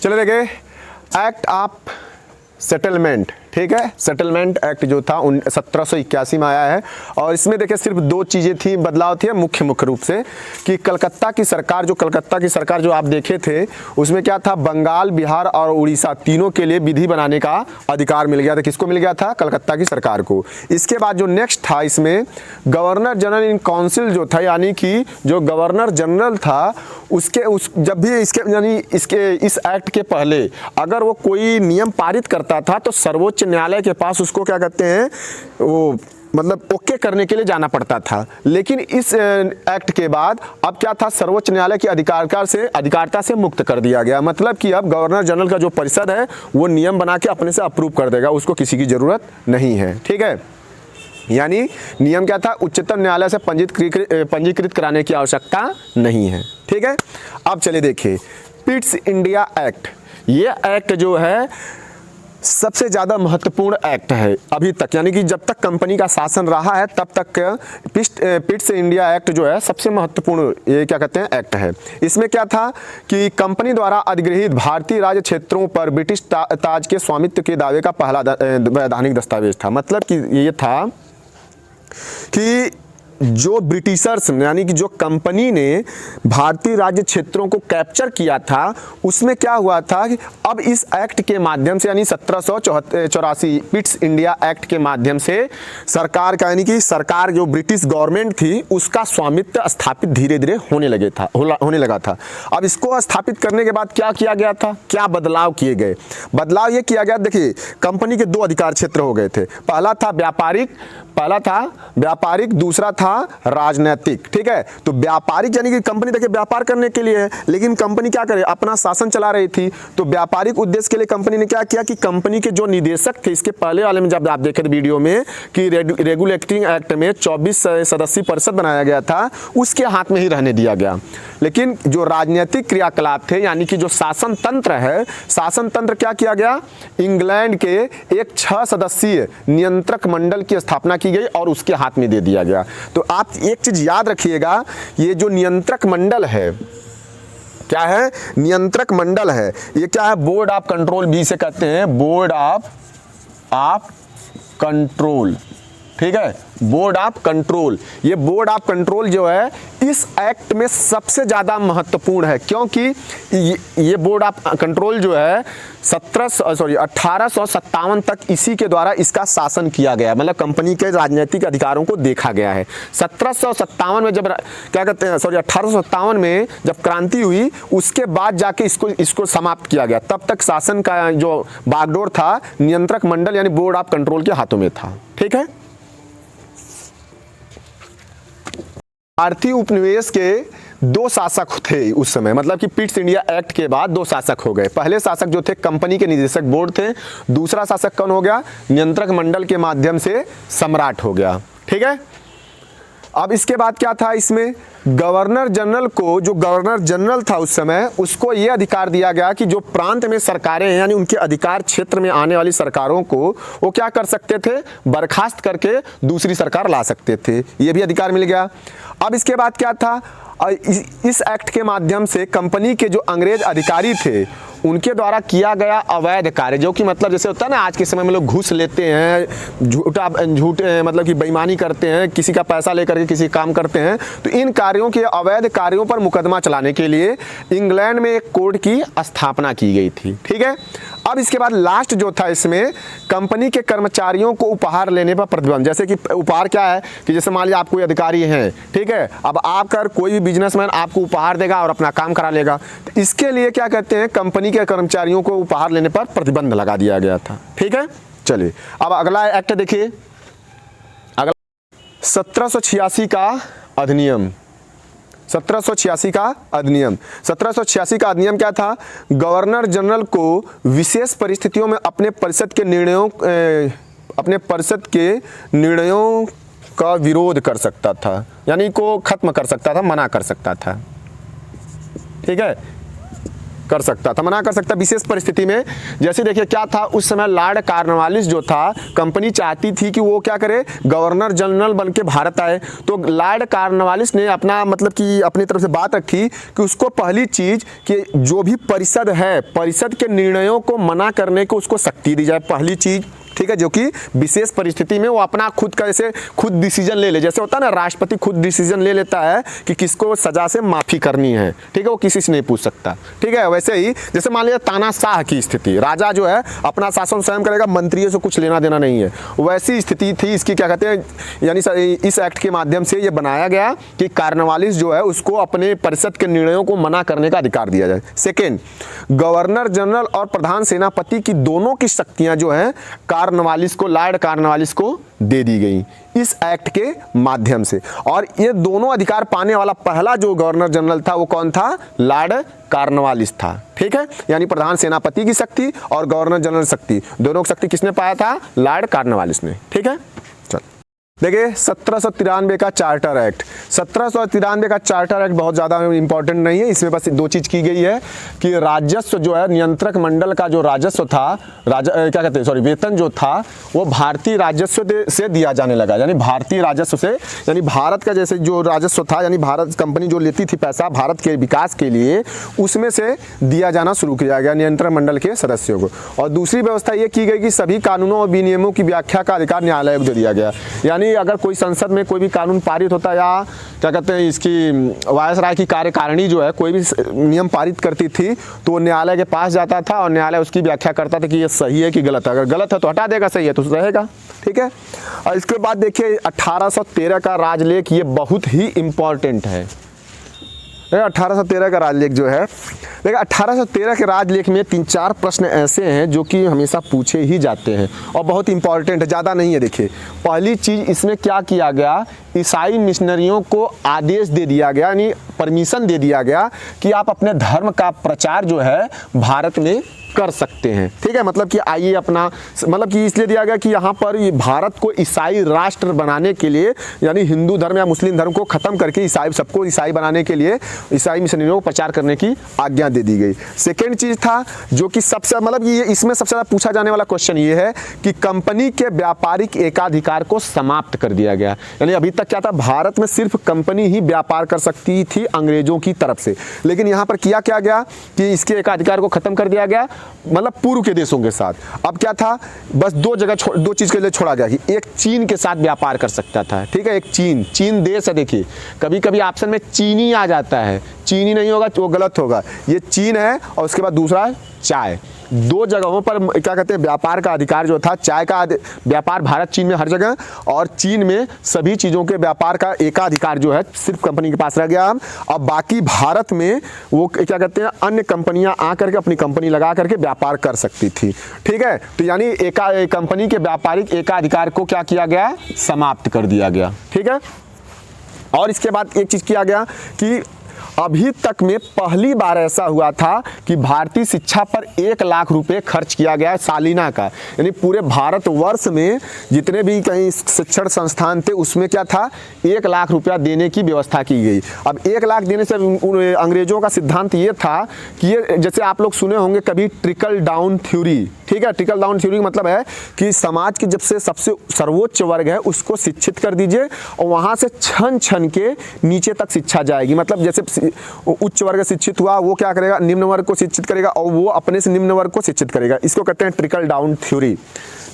चलो देखिए, act of settlement, ठीक है, सेटलमेंट एक्ट जो था 1781 में आया है। और इसमें देखिए सिर्फ दो चीज़ें थी, बदलाव थे मुख्य रूप से, कि कलकत्ता की सरकार जो आप देखे थे उसमें क्या था, बंगाल, बिहार और उड़ीसा तीनों के लिए विधि बनाने का अधिकार मिल गया था। किसको मिल गया था? कलकत्ता की सरकार को। इसके बाद जो नेक्स्ट था इसमें गवर्नर जनरल इन काउंसिल जो था, यानी कि जो गवर्नर जनरल था जब भी इस एक्ट के पहले अगर वो कोई नियम पारित करता था तो सर्वोच्च न्यायालय के पास उसको क्या कहते हैं, वो मतलब ओके करने के लिए जाना पड़ता था। लेकिन इस एक्ट के बाद अब क्या था, सर्वोच्च न्यायालय की अधिकारता से मुक्त कर दिया गया। मतलब कि अब गवर्नर जनरल का जो परिषद है वो नियम बना के अपने से अप्रूव कर देगा, उसको किसी की जरूरत नहीं है। ठीक है, यानी नियम क्या था, उच्चतम न्यायालय से पंजीकृत कराने की आवश्यकता नहीं है। ठीक है, अब चलिए देखिए पिट्स इंडिया एक्ट। ये एक्ट जो है सबसे ज़्यादा महत्वपूर्ण एक्ट है अभी तक, यानी कि जब तक कंपनी का शासन रहा है तब तक पिट्स इंडिया एक्ट जो है सबसे महत्वपूर्ण, ये क्या कहते हैं, एक्ट है। इसमें क्या था कि कंपनी द्वारा अधिगृहित भारतीय राज्य क्षेत्रों पर ब्रिटिश ताज के स्वामित्व के दावे का पहला वैधानिक दस्तावेज था। मतलब कि ये था कि जो ब्रिटिशर्स यानी कि जो कंपनी ने भारतीय राज्य क्षेत्रों को कैप्चर किया था, उसमें क्या हुआ था कि अब इस एक्ट के माध्यम से, यानी 1784 पिट्स इंडिया एक्ट के माध्यम से सरकार का, यानी कि सरकार जो ब्रिटिश गवर्नमेंट थी उसका स्वामित्व स्थापित धीरे धीरे होने लगा था। अब इसको स्थापित करने के बाद क्या किया गया था, क्या बदलाव किए गए? बदलाव ये किया गया, देखिए कंपनी के दो अधिकार क्षेत्र हो गए थे। पहला था व्यापारिक, दूसरा था राजनीतिक। ठीक है, तो व्यापारिक यानी कि कंपनी देखिए व्यापार करने के लिए है, लेकिन कंपनी क्या करे, अपना शासन चला रही थी। तो व्यापारिक उद्देश्य के लिए कंपनी ने क्या किया कि कंपनी के जो निदेशक थे, इसके पहले वाले में जब आप देखे थे वीडियो में कि रेगुलेटिंग एक्ट में 24 सदस्यीय परिषद बनाया गया था, उसके हाथ में ही रहने दिया गया। लेकिन जो राजनीतिक क्रियाकलाप थे, यानी कि जो शासन तंत्र है, शासन तंत्र क्या किया गया, इंग्लैंड के एक 6 सदस्यीय नियंत्रक मंडल की स्थापना की गई और उसके हाथ में दे दिया गया। तो आप एक चीज याद रखिएगा, ये जो नियंत्रक मंडल है, क्या है, नियंत्रक मंडल है, ये क्या है, बोर्ड ऑफ कंट्रोल भी इसे कहते हैं, बोर्ड ऑफ कंट्रोल। ठीक है, बोर्ड ऑफ कंट्रोल। ये बोर्ड ऑफ कंट्रोल जो है इस एक्ट में सबसे ज़्यादा महत्वपूर्ण है, क्योंकि ये बोर्ड ऑफ कंट्रोल जो है 1857 तक इसी के द्वारा इसका शासन किया गया, मतलब कंपनी के राजनीतिक अधिकारों को देखा गया है। 1757 में जब क्या कहते हैं, 1857 में जब क्रांति हुई, उसके बाद जाके इसको समाप्त किया गया। तब तक शासन का जो बागडोर था नियंत्रक मंडल यानी बोर्ड ऑफ कंट्रोल के हाथों में था। ठीक है, भारतीय उपनिवेश के 2 शासक थे उस समय, मतलब कि पिट्स इंडिया एक्ट के बाद 2 शासक हो गए। पहले शासक जो थे कंपनी के निदेशक बोर्ड थे, दूसरा शासक कौन हो गया, नियंत्रक मंडल के माध्यम से सम्राट हो गया। ठीक है, अब इसके बाद क्या था, इसमें गवर्नर जनरल को, जो गवर्नर जनरल था उस समय, उसको ये अधिकार दिया गया कि जो प्रांत में सरकारें हैं, यानी उनके अधिकार क्षेत्र में आने वाली सरकारों को वो क्या कर सकते थे, बर्खास्त करके दूसरी सरकार ला सकते थे। ये भी अधिकार मिल गया। अब इसके बाद क्या था, इस एक्ट के माध्यम से कंपनी के जो अंग्रेज अधिकारी थे उनके द्वारा किया गया अवैध कार्य, जो कि मतलब जैसे होता है ना, आज के समय में लोग घूस लेते हैं, झूठ मतलब कि बेईमानी करते हैं, किसी का पैसा लेकर के किसी काम करते हैं, तो इन कार्यों के, अवैध कार्यों पर मुकदमा चलाने के लिए इंग्लैंड में एक कोर्ट की स्थापना की गई थी। ठीक है, अब इसके बाद लास्ट जो था, इसमें कंपनी के कर्मचारियों को उपहार लेने पर प्रतिबंध। जैसे कि उपहार क्या है कि जैसे मान लीजिए आप कोई अधिकारी हैं, ठीक है, अब आपका कोई भी बिजनेसमैन आपको उपहार देगा और अपना काम करा लेगा, तो इसके लिए क्या कहते हैं, कंपनी के कर्मचारियों को उपहार लेने पर प्रतिबंध लगा दिया गया था। ठीक है, चलिए अब अगला एक्ट देखिए, अगला 1786 का अधिनियम। 1786 का अधिनियम 1786 का अधिनियम क्या था, गवर्नर जनरल को विशेष परिस्थितियों में अपने परिषद के निर्णयों का विरोध कर सकता था, यानी को खत्म कर सकता था, मना कर सकता था। ठीक है, कर सकता था, मना कर सकता विशेष परिस्थिति में। जैसे देखिए क्या था उस समय, लॉर्ड कॉर्नवालिस जो था, कंपनी चाहती थी कि वो क्या करे, गवर्नर जनरल बन के भारत आए। तो लॉर्ड कॉर्नवालिस ने अपना मतलब कि अपनी तरफ से बात रखी कि उसको पहली चीज कि जो भी परिषद है, परिषद के निर्णयों को मना करने को उसको शक्ति दी जाए, पहली चीज, ठीक है, जो कि विशेष परिस्थिति में वो अपना खुद का ऐसे खुद डिसीजन ले ले। जैसे होता है ना, राष्ट्रपति खुद डिसीजन ले लेता है कि किसको सजा से माफी करनी है, ठीक है, वो किसी से नहीं पूछ सकता, ठीक है। वैसे ही जैसे मान लिया तानाशाह की स्थिति, राजा जो है अपना शासन स्वयं करेगा, मंत्रियों से कुछ लेना देना नहीं है, वैसी स्थिति थी इसकी। क्या कहते हैं, यानी इस एक्ट के माध्यम से ये बनाया गया कि कॉर्नवालिस जो है उसको अपने परिषद के निर्णयों को मना करने का अधिकार दिया जाए। सेकेंड, गवर्नर जनरल और प्रधान सेनापति की दोनों की शक्तियां जो है कॉर्नवालिस को, लॉर्ड कॉर्नवालिस को दे दी गई इस एक्ट के माध्यम से। और ये दोनों अधिकार पाने वाला पहला जो गवर्नर जनरल था वो कौन था, लॉर्ड कॉर्नवालिस था, ठीक है। यानी प्रधान सेनापति की शक्ति और गवर्नर जनरल शक्ति, दोनों की शक्ति किसने पाया था, लॉर्ड कॉर्नवालिस ने, ठीक है। देखिए 1793 का चार्टर एक्ट, 1793 का चार्टर एक्ट बहुत ज़्यादा इंपॉर्टेंट नहीं है, इसमें बस दो चीज़ की गई है कि राजस्व जो है, नियंत्रक मंडल का जो राजस्व था, क्या कहते हैं, वेतन जो था वो भारतीय राजस्व से दिया जाने लगा। यानी भारतीय राजस्व से, यानी भारत का जैसे जो राजस्व था, यानी भारत कंपनी जो लेती थी पैसा भारत के विकास के लिए, उसमें से दिया जाना शुरू किया गया नियंत्रण मंडल के सदस्यों को। और दूसरी व्यवस्था ये की गई कि सभी कानूनों और विनियमों की व्याख्या का अधिकार न्यायालय को दे दिया गया। यानी अगर कोई संसद में कोई भी कानून पारित होता या क्या कहते हैं इसकी वायसराय की कार्यकारिणी जो है कोई भी नियम पारित करती थी तो वो न्यायालय के पास जाता था और न्यायालय उसकी व्याख्या करता था कि ये सही है कि गलत है। अगर गलत है तो हटा देगा, सही है तो रहेगा, ठीक है। और इसके बाद देखिए 1813 का राजलेख, ये बहुत ही इंपॉर्टेंट है। 1813 का राजलेख जो है, देखिए 1813 के राजलेख में 3-4 प्रश्न ऐसे हैं जो कि हमेशा पूछे ही जाते हैं और बहुत इंपॉर्टेंट है, ज़्यादा नहीं है। देखिए पहली चीज़ इसमें क्या किया गया, ईसाई मिशनरियों को आदेश दे दिया गया, यानी परमिशन दे दिया गया कि आप अपने धर्म का प्रचार जो है भारत में कर सकते हैं, ठीक है। मतलब कि आइए अपना, मतलब कि इसलिए दिया गया कि यहाँ पर ये भारत को ईसाई राष्ट्र बनाने के लिए, यानी हिंदू धर्म या मुस्लिम धर्म को खत्म करके ईसाई, सबको ईसाई बनाने के लिए ईसाई मिशनरियों को प्रचार करने की आज्ञा दे दी गई। सेकेंड चीज़ था जो कि सबसे, मतलब ये इसमें सबसे ज़्यादा पूछा जाने वाला क्वेश्चन ये है कि कंपनी के व्यापारिक एकाधिकार को समाप्त कर दिया गया। यानी अभी तक क्या था, भारत में सिर्फ कंपनी ही व्यापार कर सकती थी अंग्रेजों की तरफ से, लेकिन यहाँ पर किया क्या गया कि इसके एकाधिकार को खत्म कर दिया गया, मतलब पूर्व के देशों के साथ। अब क्या था, बस दो चीज के लिए छोड़ा गया कि एक चीन के साथ व्यापार कर सकता था, ठीक है। एक चीन देश है, देखिए कभी कभी ऑप्शन में चीनी आ जाता है, चीनी नहीं होगा वो गलत होगा, ये चीन है। और उसके बाद दूसरा चाय, दो जगहों पर क्या कहते हैं व्यापार का अधिकार जो था, चाय का व्यापार भारत चीन में हर जगह, और चीन में सभी चीज़ों के व्यापार का एकाधिकार जो है सिर्फ कंपनी के पास रह गया। अब बाकी भारत में वो क्या कहते हैं अन्य कंपनियां आकर के अपनी कंपनी लगा करके व्यापार कर सकती थी, ठीक है। तो यानी कंपनी के व्यापारिक एकाधिकार को क्या किया गया, समाप्त कर दिया गया, ठीक है। और इसके बाद एक चीज़ किया गया कि अभी तक में पहली बार ऐसा हुआ था कि भारतीय शिक्षा पर 1 लाख रुपए खर्च किया गया सालीना का। यानी पूरे भारतवर्ष में जितने भी कहीं शिक्षण संस्थान थे उसमें क्या था, 1 लाख रुपया देने की व्यवस्था की गई। अब 1 लाख देने से अंग्रेजों का सिद्धांत ये था कि ये, जैसे आप लोग सुने होंगे कभी ट्रिकल डाउन थ्योरी, ठीक है। ट्रिकल डाउन थ्योरी का मतलब है कि समाज की जब से सबसे सर्वोच्च वर्ग है उसको शिक्षित कर दीजिए और वहाँ से छन छन के नीचे तक शिक्षा जाएगी। मतलब जैसे उच्च वर्ग शिक्षित हुआ वो क्या करेगा, निम्न वर्ग को शिक्षित करेगा और वो अपने से निम्न वर्ग को शिक्षित करेगा, इसको कहते हैं ट्रिकल डाउन थ्योरी,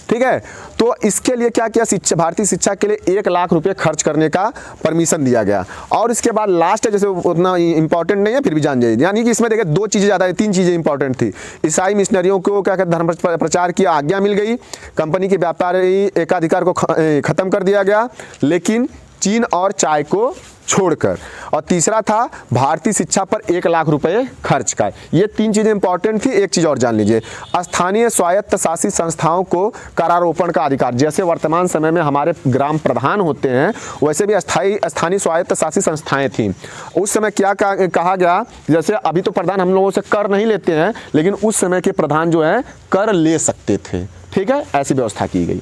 ठीक है। तो इसके लिए क्या किया, शिक्षा, भारतीय शिक्षा के लिए 1 लाख रुपए खर्च करने का परमिशन दिया गया। और इसके बाद लास्ट है, जैसे उतना इंपॉर्टेंट नहीं है फिर भी जान जाइए, यानी कि इसमें देखिए 2 चीज़ें ज़्यादा, 3 चीज़ें इंपॉर्टेंट थी। ईसाई मिशनरियों को क्या कहते धर्म प्रचार की आज्ञा मिल गई, कंपनी के व्यापारी एकाधिकार को खत्म कर दिया गया लेकिन चीन और चाय को छोड़कर, और तीसरा था भारतीय शिक्षा पर 1 लाख रुपए खर्च का। ये 3 चीज़ें इंपॉर्टेंट थी। एक चीज़ और जान लीजिए, स्थानीय स्वायत्त शासित संस्थाओं को करारोपण का अधिकार, जैसे वर्तमान समय में हमारे ग्राम प्रधान होते हैं वैसे भी स्थानीय स्वायत्त शासित संस्थाएं थीं। उस समय क्या कहा गया, जैसे अभी तो प्रधान हम लोगों से कर नहीं लेते हैं लेकिन उस समय के प्रधान जो है कर ले सकते थे, ठीक है, ऐसी व्यवस्था की गई।